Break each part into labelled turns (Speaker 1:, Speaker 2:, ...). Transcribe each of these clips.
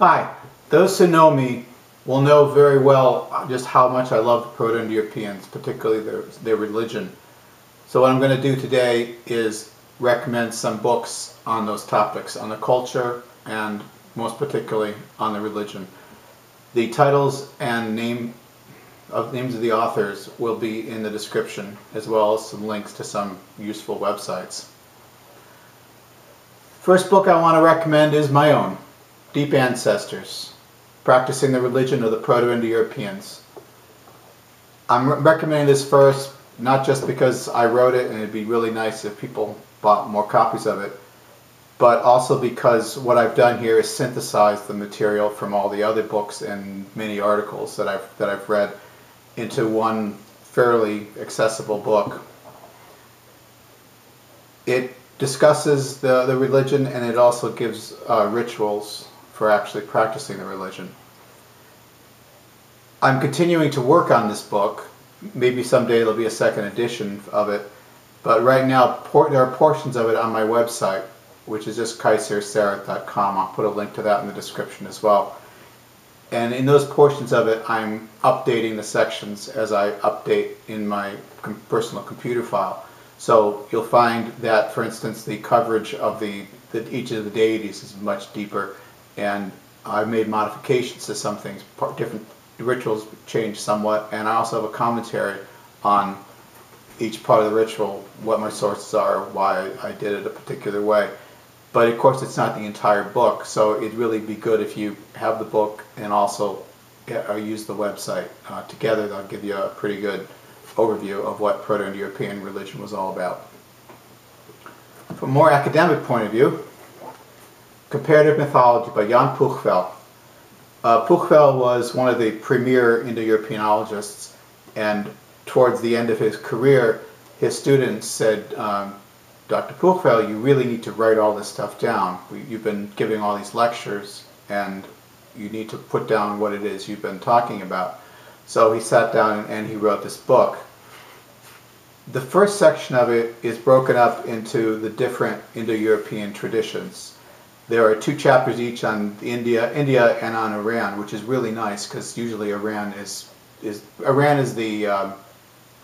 Speaker 1: Hi. Those who know me will know very well just how much I love the Proto-Indo-Europeans, particularly their religion. So what I'm going to do today is recommend some books on those topics, on the culture and most particularly on the religion. The titles and names of the authors will be in the description, as well as some links to some useful websites. First book I want to recommend is my own, Deep Ancestors, Practicing the Religion of the Proto-Indo-Europeans. I'm recommending this first, not just because I wrote it and it'd be really nice if people bought more copies of it, but also because what I've done here is synthesize the material from all the other books and many articles that I've read into one fairly accessible book. It discusses the religion, and it also gives rituals for actually practicing the religion. I'm continuing to work on this book. Maybe someday there'll be a second edition of it, but right now there are portions of it on my website, which is just Ceisiwr.com. I'll put a link to that in the description as well. And in those portions of it, I'm updating the sections as I update in my personal computer file. So you'll find that, for instance, the coverage of each of the deities is much deeper, and I've made modifications to some things. Different rituals change somewhat, and I also have a commentary on each part of the ritual, what my sources are, why I did it a particular way. But of course it's not the entire book, so it'd really be good if you have the book and also use the website. Together they'll give you a pretty good overview of what Proto-Indo-European religion was all about. From a more academic point of view, Comparative Mythology by Jan Puchvel. Puchvel was one of the premier Indo-Europeanologists, and towards the end of his career, his students said, Dr. Puchvel, you really need to write all this stuff down. You've been giving all these lectures, and you need to put down what it is you've been talking about. So he sat down and he wrote this book. The first section of it is broken up into the different Indo-European traditions. There are 2 chapters each on India and on Iran, which is really nice because usually Iran is the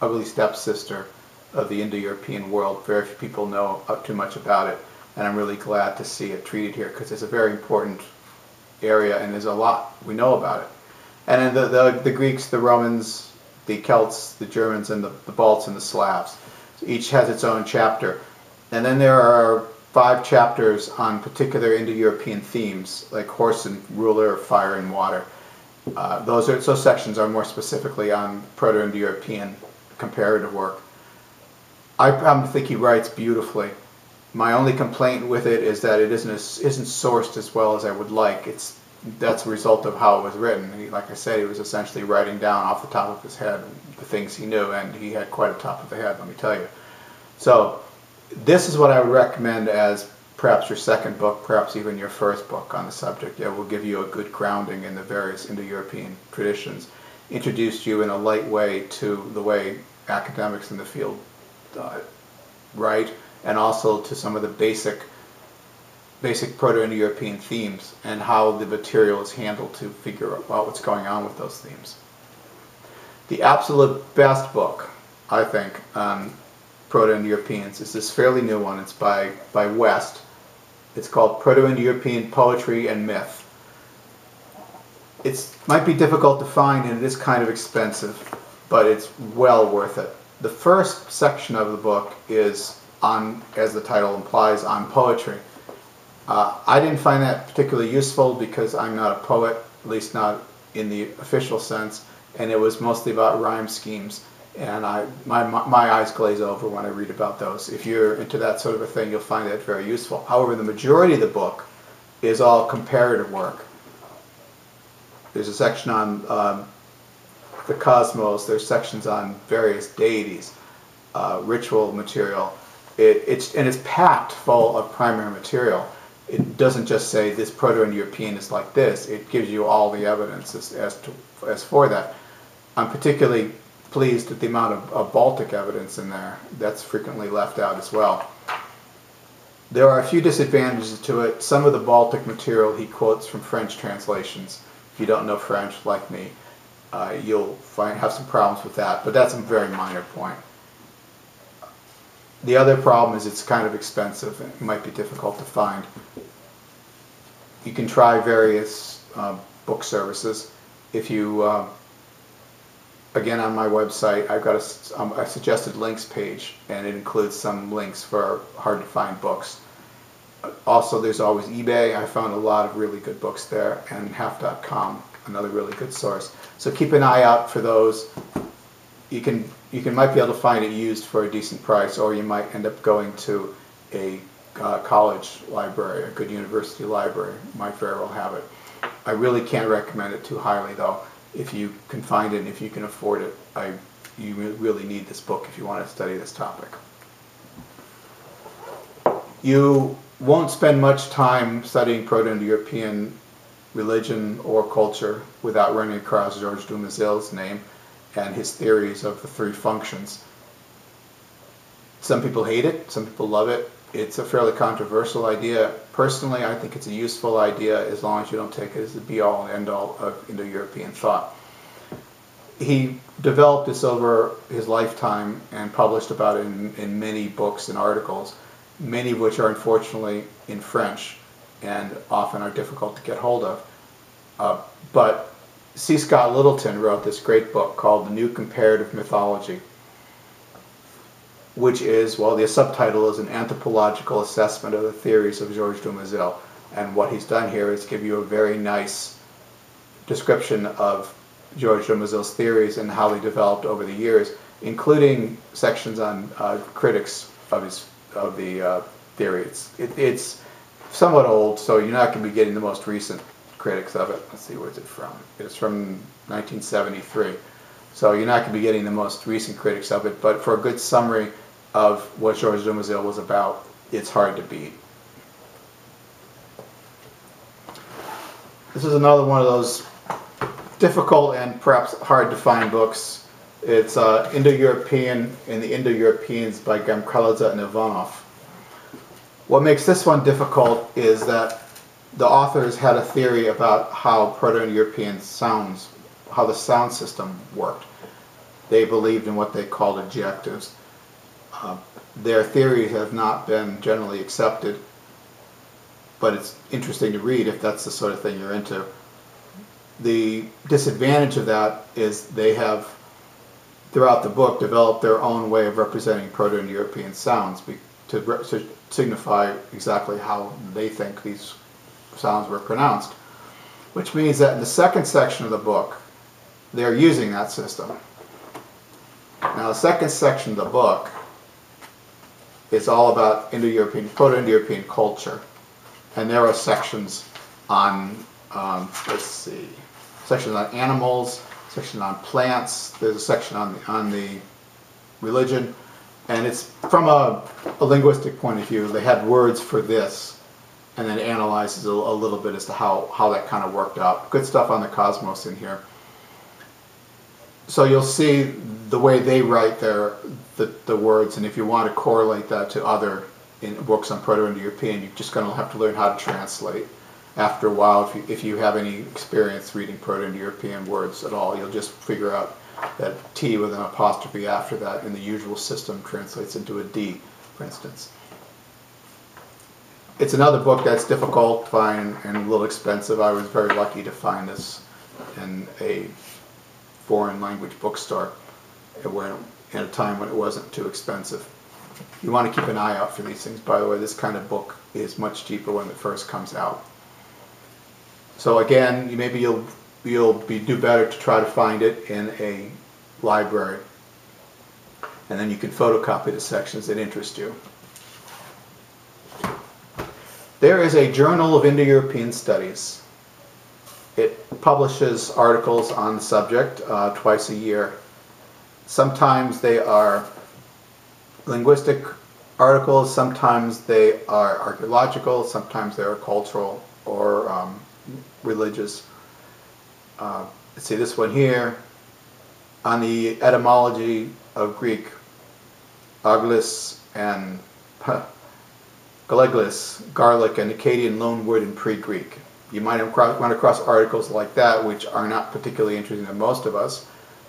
Speaker 1: ugly stepsister of the Indo-European world. Very few people know too much about it, and I'm really glad to see it treated here because it's a very important area and there's a lot we know about it. And then the Greeks, the Romans, the Celts, the Germans, and the Balts and the Slavs. So each has its own chapter. And then there are 5 chapters on particular Indo-European themes, like horse and ruler, fire and water. Those sections are more specifically on Proto-Indo-European comparative work. I think he writes beautifully. My only complaint with it is that it isn't sourced as well as I would like. That's a result of how it was written. Like I said, he was essentially writing down off the top of his head the things he knew, and he had quite a top of the head, let me tell you. So this is what I would recommend as perhaps your second book, perhaps even your first book on the subject. It will give you a good grounding in the various Indo-European traditions, introduce you in a light way to the way academics in the field write, and also to some of the basic Proto-Indo-European themes and how the material is handled to figure out what's going on with those themes. The absolute best book, I think, on Proto-Indo-Europeans is this fairly new one. It's by West. It's called Proto-Indo-European Poetry and Myth. It might be difficult to find and it is kind of expensive, but it's well worth it. The first section of the book is on, as the title implies, on poetry. I didn't find that particularly useful because I'm not a poet, at least not in the official sense, and it was mostly about rhyme schemes, and my eyes glaze over when I read about those. If you're into that sort of a thing, you'll find that very useful. However, the majority of the book is all comparative work. There's a section on the cosmos, there's sections on various deities, ritual material. It's packed full of primary material. It doesn't just say this Proto-Indo-European is like this. It gives you all the evidence as for that. I'm particularly pleased at the amount of Baltic evidence in there. That's frequently left out as well. There are a few disadvantages to it. Some of the Baltic material he quotes from French translations. If you don't know French, like me, you'll have some problems with that, but that's a very minor point. The other problem is it's kind of expensive and it might be difficult to find. You can try various book services. If you, again on my website, I've got a suggested links page, and it includes some links for hard to find books. Also, there's always eBay. I found a lot of really good books there, and half.com, another really good source. So keep an eye out for those. You might be able to find it used for a decent price, or you might end up going to a college library, a good university library. Might very well have it. I really can't recommend it too highly, though. If you can find it and if you can afford it, you really need this book if you want to study this topic. You won't spend much time studying Proto-Indo-European religion or culture without running across Georges Dumezil's name and his theories of the three functions. Some people hate it, some people love it. It's a fairly controversial idea. Personally, I think it's a useful idea as long as you don't take it as the be-all and end-all of Indo-European thought. He developed this over his lifetime and published about it in many books and articles, many of which are unfortunately in French and often are difficult to get hold of. But C. Scott Littleton wrote this great book called The New Comparative Mythology, which is, well, the subtitle is an anthropological assessment of the theories of Georges Dumezil. And what he's done here is give you a very nice description of Georges Dumezil's theories and how they developed over the years, including sections on critics of the theory. It's somewhat old, so you're not going to be getting the most recent critics of it. Let's see, where's it from? It's from 1973. So you're not going to be getting the most recent critics of it, but for a good summary of what Georges Dumezil was about, it's hard to beat. This is another one of those difficult and perhaps hard to find books. It's Indo-European and the Indo-Europeans by Gamkalaza and Ivanov. What makes this one difficult is that the authors had a theory about how Proto-Indo-European sounds, how the sound system worked. They believed in what they called adjectives. Their theories have not been generally accepted, but it's interesting to read if that's the sort of thing you're into. The disadvantage of that is they have, throughout the book, developed their own way of representing Proto-Indo-European sounds to signify exactly how they think these sounds were pronounced, which means that in the second section of the book, they're using that system. Now, the second section of the book is all about Indo-European, Proto-Indo-European culture, and there are sections on, sections on animals, section on plants. There's a section on the religion, and it's from a linguistic point of view. They had words for this, and then analyzes a little bit as to how that kind of worked out. Good stuff on the cosmos in here. So you'll see the way they write the words, and if you want to correlate that to other books on Proto-Indo-European, you're just going to have to learn how to translate. After a while, if you have any experience reading Proto-Indo-European words at all, you'll just figure out that T with an apostrophe after that in the usual system translates into a D, for instance. It's another book that's difficult to find and a little expensive. I was very lucky to find this in a foreign language bookstore in a time when it wasn't too expensive. You want to keep an eye out for these things. By the way, this kind of book is much cheaper when it first comes out. So again, maybe you'll do better to try to find it in a library, and then you can photocopy the sections that interest you. There is a Journal of Indo-European Studies. It publishes articles on the subject twice a year. Sometimes they are linguistic articles, sometimes they are archaeological, sometimes they are cultural or religious. Let's see this one here on the etymology of Greek, Aglis and Galeglis, garlic, and Akkadian loanword in pre-Greek. You might run across articles like that, which are not particularly interesting to most of us,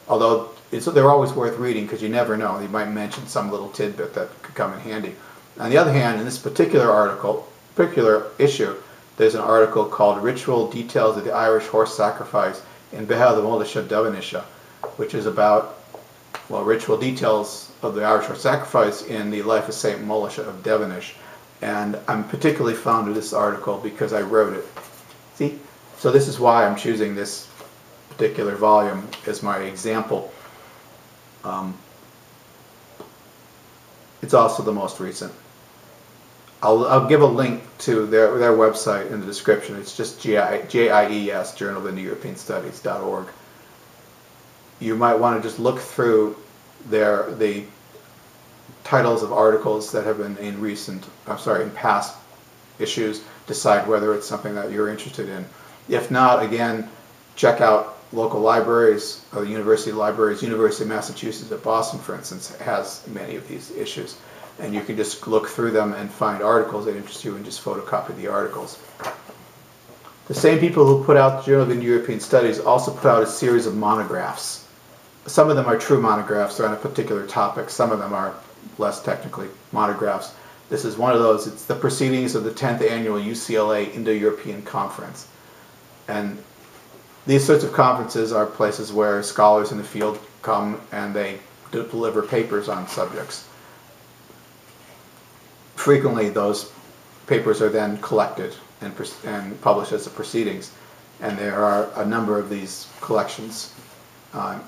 Speaker 1: although they're always worth reading because you never know. They might mention some little tidbit that could come in handy. On the other hand, in this particular issue, there's an article called Ritual Details of the Irish Horse Sacrifice in Behel the Molisha Devanisha, which is about, well, ritual details of the Irish Horse Sacrifice in the life of Saint Molisha of Devonish. And I'm particularly fond of this article because I wrote it. See? So this is why I'm choosing this particular volume as my example. It's also the most recent. I'll give a link to their website in the description. It's just JIES, Journal of Indo-European Studies.org. You might want to just look through the titles of articles that have been in past issues, decide whether it's something that you're interested in. If not, again, check out local libraries, or university libraries. University of Massachusetts at Boston, for instance, has many of these issues. And you can just look through them and find articles that interest you and just photocopy the articles. The same people who put out the Journal of Indo-European Studies also put out a series of monographs. Some of them are true monographs, they're on a particular topic. Some of them are less technically monographs. This is one of those. It's the proceedings of the 10th annual UCLA Indo-European Conference. And these sorts of conferences are places where scholars in the field come and they deliver papers on subjects. Frequently, those papers are then collected and published as the proceedings. And there are a number of these collections that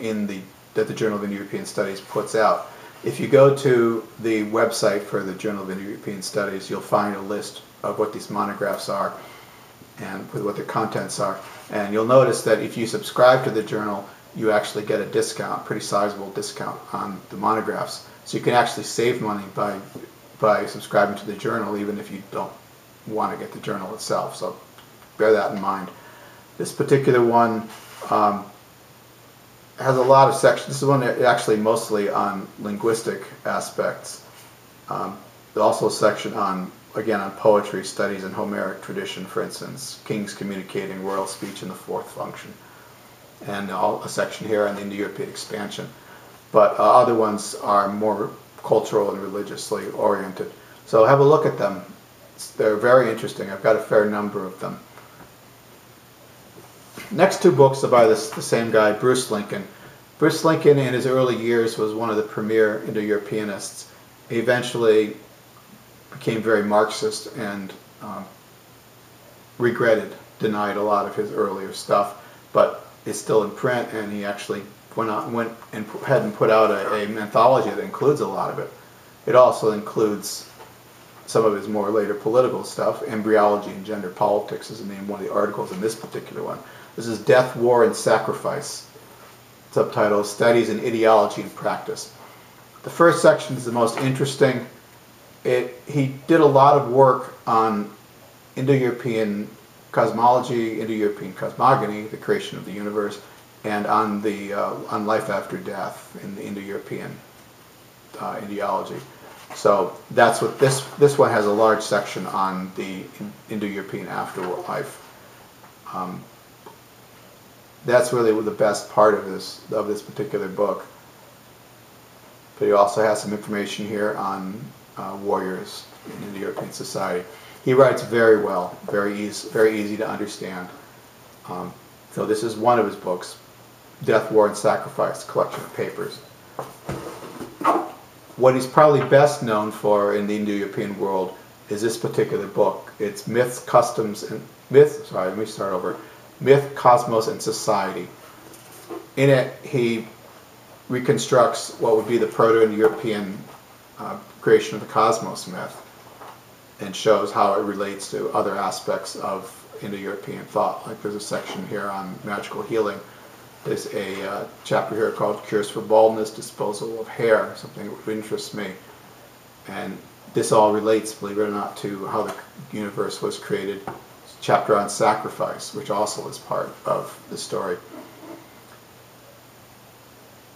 Speaker 1: the Journal of Indo-European Studies puts out. If you go to the website for the Journal of Indo-European Studies, you'll find a list of what these monographs are and what their contents are. And you'll notice that if you subscribe to the journal, you actually get a discount, pretty sizable discount on the monographs. So you can actually save money by subscribing to the journal, even if you don't want to get the journal itself. So bear that in mind. This particular one has a lot of sections. This is one actually mostly on linguistic aspects. Also a section on poetry, studies, and Homeric tradition, for instance, kings communicating, royal speech, and the fourth function. And a section here on the Indo-European expansion. But other ones are more cultural and religiously oriented. So have a look at them. They're very interesting. I've got a fair number of them. Next two books are by the same guy, Bruce Lincoln. Bruce Lincoln in his early years was one of the premier Indo-Europeanists. He eventually became very Marxist and denied a lot of his earlier stuff, but is still in print, and he actually went and put out an anthology that includes a lot of it. It also includes some of his more later political stuff. Embryology and Gender Politics is the name of one of the articles in this particular one. This is Death, War, and Sacrifice. Subtitle, Studies in Ideology and Practice. The first section is the most interesting. He did a lot of work on Indo-European cosmology, Indo-European cosmogony, the creation of the universe, and on life after death in the Indo-European ideology. So that's what this one has a large section on the Indo-European afterlife. That's really the best part of this particular book. But he also has some information here on warriors in Indo-European society. He writes very well, very easy to understand. So this is one of his books, Death, War, and Sacrifice, a collection of papers. What he's probably best known for in the Indo-European world is this particular book. It's Myth, Cosmos, and Society. In it, he reconstructs what would be the Proto-Indo-European creation of the cosmos myth and shows how it relates to other aspects of Indo-European thought. Like there's a section here on magical healing. There's a chapter here called Cures for Baldness, Disposal of Hair, something that interests me. And this all relates, believe it or not, to how the universe was created. Chapter on sacrifice, which also is part of the story.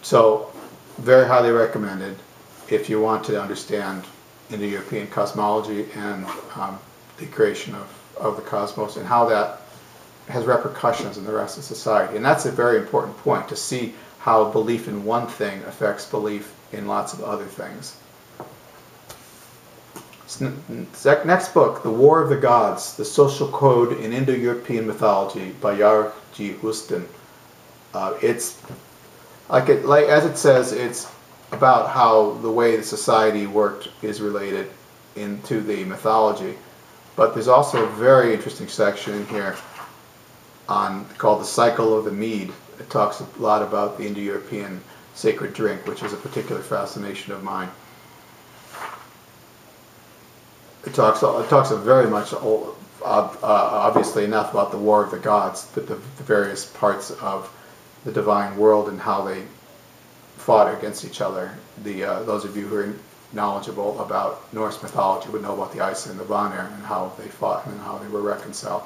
Speaker 1: So, very highly recommended if you want to understand Indo-European cosmology and the creation of the cosmos, and how that has repercussions in the rest of society. And that's a very important point, to see how belief in one thing affects belief in lots of other things. Next book, The War of the Gods, The Social Code in Indo-European Mythology by Jarl G. Houston. It's, as it says, it's about how the way the society worked is related into the mythology. But there's also a very interesting section in here called The Cycle of the Mead. It talks a lot about the Indo-European sacred drink, which is a particular fascination of mine. It talks very much, obviously enough, about the War of the Gods, but the various parts of the divine world and how they fought against each other. Those of you who are knowledgeable about Norse mythology would know about the Iceland and the Vanir and how they fought and how they were reconciled.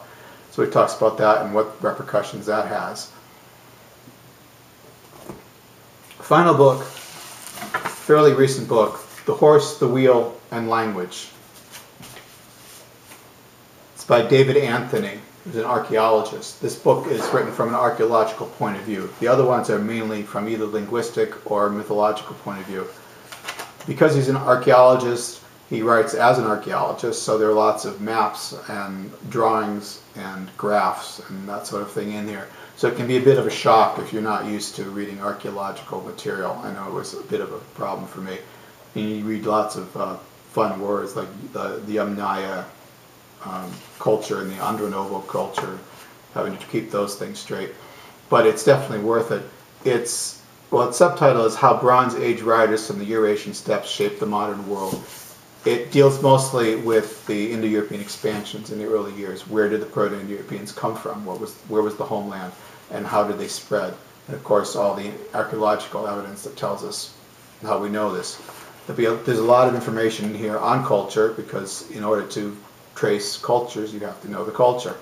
Speaker 1: So he talks about that and what repercussions that has. Final book, fairly recent book, The Horse, the Wheel, and Language. It's by David Anthony, who's an archaeologist. This book is written from an archaeological point of view. The other ones are mainly from either linguistic or mythological point of view. Because he's an archaeologist, he writes as an archaeologist, so there are lots of maps and drawings and graphs and that sort of thing in here. So it can be a bit of a shock if you're not used to reading archaeological material. I know it was a bit of a problem for me. And you read lots of fun words like the Yamnaya culture and the Andronovo culture, having to keep those things straight. But it's definitely worth it. Its subtitle is How Bronze Age Riders from the Eurasian Steppes Shaped the Modern World. It deals mostly with the Indo-European expansions in the early years. Where did the Proto-Indo-Europeans come from? Where was the homeland? And how did they spread? And of course, all the archaeological evidence that tells us how we know this. There's a lot of information in here on culture, because in order to trace cultures, you have to know the culture.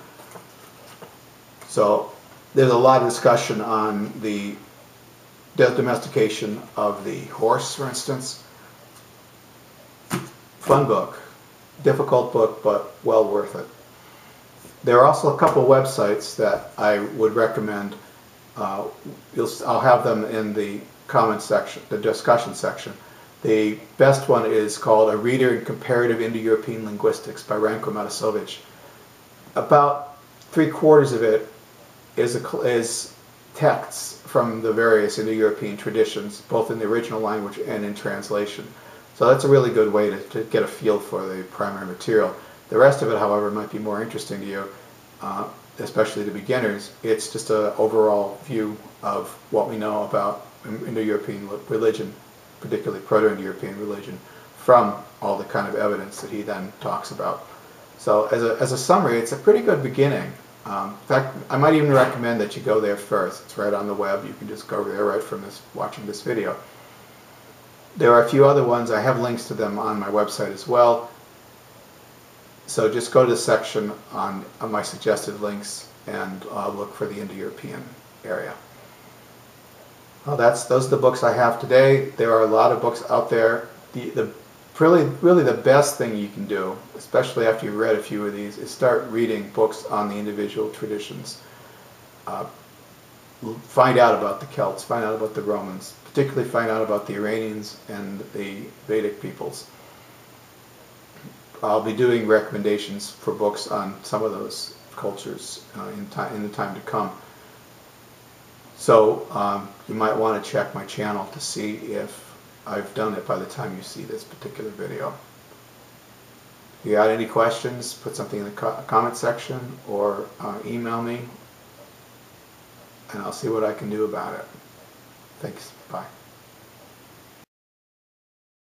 Speaker 1: So there's a lot of discussion on the domestication of the horse, for instance. Fun book, difficult book, but well worth it. There are also a couple of websites that I would recommend. I'll have them in the comment section, the discussion section. The best one is called A Reader in Comparative Indo-European Linguistics by Ranko Matisovic. About 3/4 of it is texts from the various Indo-European traditions, both in the original language and in translation. So that's a really good way to get a feel for the primary material. The rest of it, however, might be more interesting to you, especially to beginners. It's just an overall view of what we know about Indo-European religion, particularly Proto-Indo-European religion, from all the kind of evidence that he then talks about. So as a summary, it's a pretty good beginning. In fact, I might even recommend that you go there first. It's right on the web. You can just go there right from watching this video. There are a few other ones. I have links to them on my website as well. So just go to the section on my suggested links and look for the Indo-European area. Well, those are the books I have today. There are a lot of books out there. Really the best thing you can do, especially after you've read a few of these, is start reading books on the individual traditions. Find out about the Celts, find out about the Romans, particularly find out about the Iranians and the Vedic peoples. I'll be doing recommendations for books on some of those cultures in the time to come. So you might want to check my channel to see if I've done it by the time you see this particular video. If you got any questions, put something in the comment section or email me, and I'll see what I can do about it. Thanks. Bye.